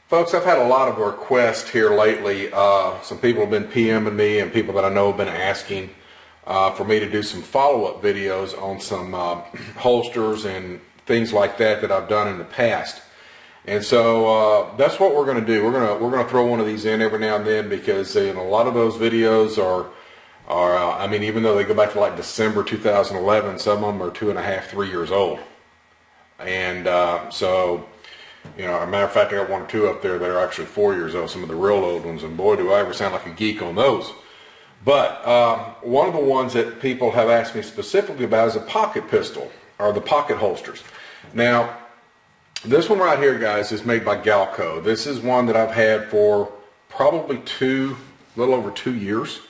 Folks, I've had a lot of requests here lately. Some people have been PMing me and people that I know have been asking for me to do some follow-up videos on some holsters and things like that that I've done in the past. And so that's what we're going to do. We're going to throw one of these in every now and then because a lot of those videos are I mean, even though they go back to like December 2011, some of them are 2.5, 3 years old. And so, you know, as a matter of fact, I got one or two up there that are actually 4 years old, some of the real old ones, and boy, do I ever sound like a geek on those. But one of the ones that people have asked me specifically about is a pocket pistol, or the pocket holsters. Now, this one right here, guys, is made by Galco. This is one that I've had for probably a little over 2 years,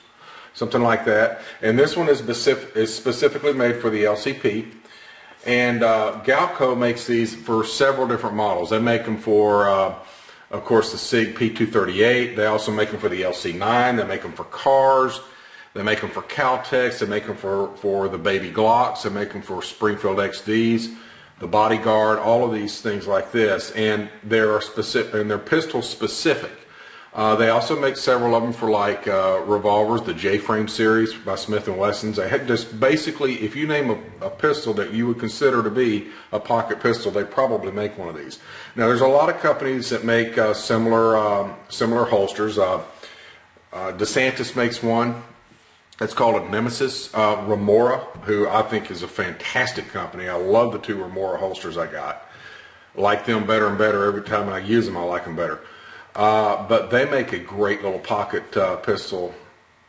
something like that. And this one is specifically made for the LCP. And Galco makes these for several different models. They make them for, of course, the SIG P238. They also make them for the LC9. They make them for cars. They make them for Caltex. They make them for the baby Glocks. They make them for Springfield XDs, the Bodyguard, all of these things like this. And they're specific, and they're pistol specific. They also make several of them for like revolvers, the J-Frame series by Smith & Wessons. They had just basically, if you name a pistol that you would consider to be a pocket pistol, they probably make one of these. Now, there's a lot of companies that make similar holsters. DeSantis makes one. It's called a Nemesis. Remora, who I think is a fantastic company. I love the two Remora holsters I got. I like them better and better every time I use them. I like them better. But they make a great little pocket pistol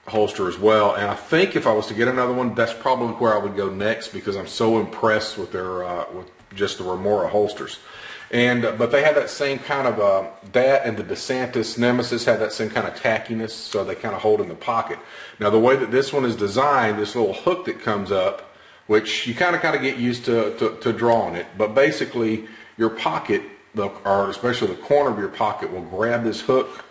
holster as well, and I think if I was to get another one, that's probably where I would go next because I'm so impressed with their with just the Remora holsters. And but they have that same kind of that, and the DeSantis Nemesis have that same kind of tackiness, so they kind of hold in the pocket. Now, the way that this one is designed, this little hook that comes up, which you kind of get used to drawing it, but basically your pocket, or especially the corner of your pocket, will grab this hook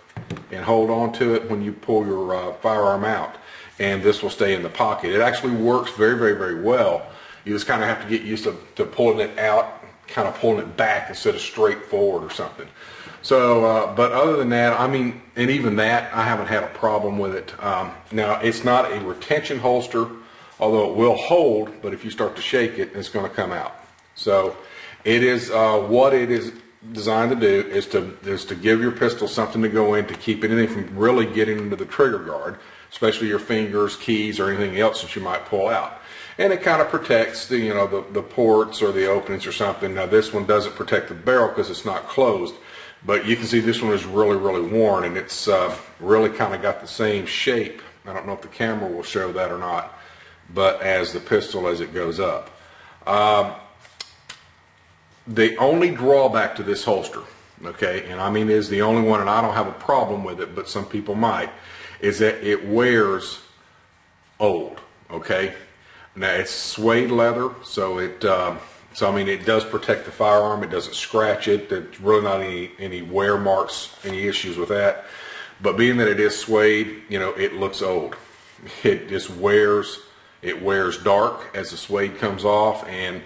and hold on to it when you pull your firearm out, and this will stay in the pocket. It actually works very, very, very well. You just kind of have to get used to pulling it out, kind of pulling it back instead of straight forward or something. So, but other than that, I mean, and even that, I haven't had a problem with it. Now, it's not a retention holster, although it will hold, but if you start to shake it, it's going to come out. So, it is what it is designed to do is to give your pistol something to go in to keep anything from really getting into the trigger guard, especially your fingers, keys, or anything else that you might pull out. And it kind of protects the the ports or the openings or something. Now, this one doesn't protect the barrel because it's not closed, but you can see this one is really, really worn, and it's really kind of got the same shape. I don't know if the camera will show that or not, but as the pistol as it goes up. The only drawback to this holster, okay, and I mean is the only one, and I don't have a problem with it, but some people might, is that it wears old, okay? Now, it's suede leather, so I mean, it does protect the firearm. It doesn't scratch it. There's really not any wear marks, any issues with that. But being that it is suede, it looks old. It just wears. It wears dark as the suede comes off, and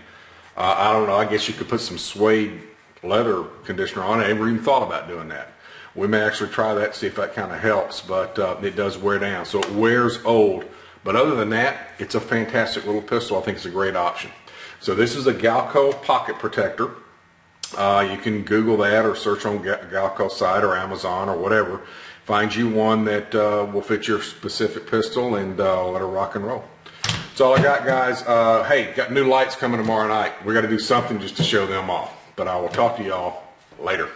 I don't know, I guess you could put some suede leather conditioner on it. I never even thought about doing that. We may actually try that, see if that kind of helps, but it does wear down. So it wears old. But other than that, it's a fantastic little pistol. I think it's a great option. So this is a Galco pocket protector. You can Google that or search on Galco's site or Amazon or whatever. Find you one that will fit your specific pistol and let her rock and roll. That's all I got, guys. Hey, got new lights coming tomorrow night. We got to do something just to show them off. But I will talk to y'all later.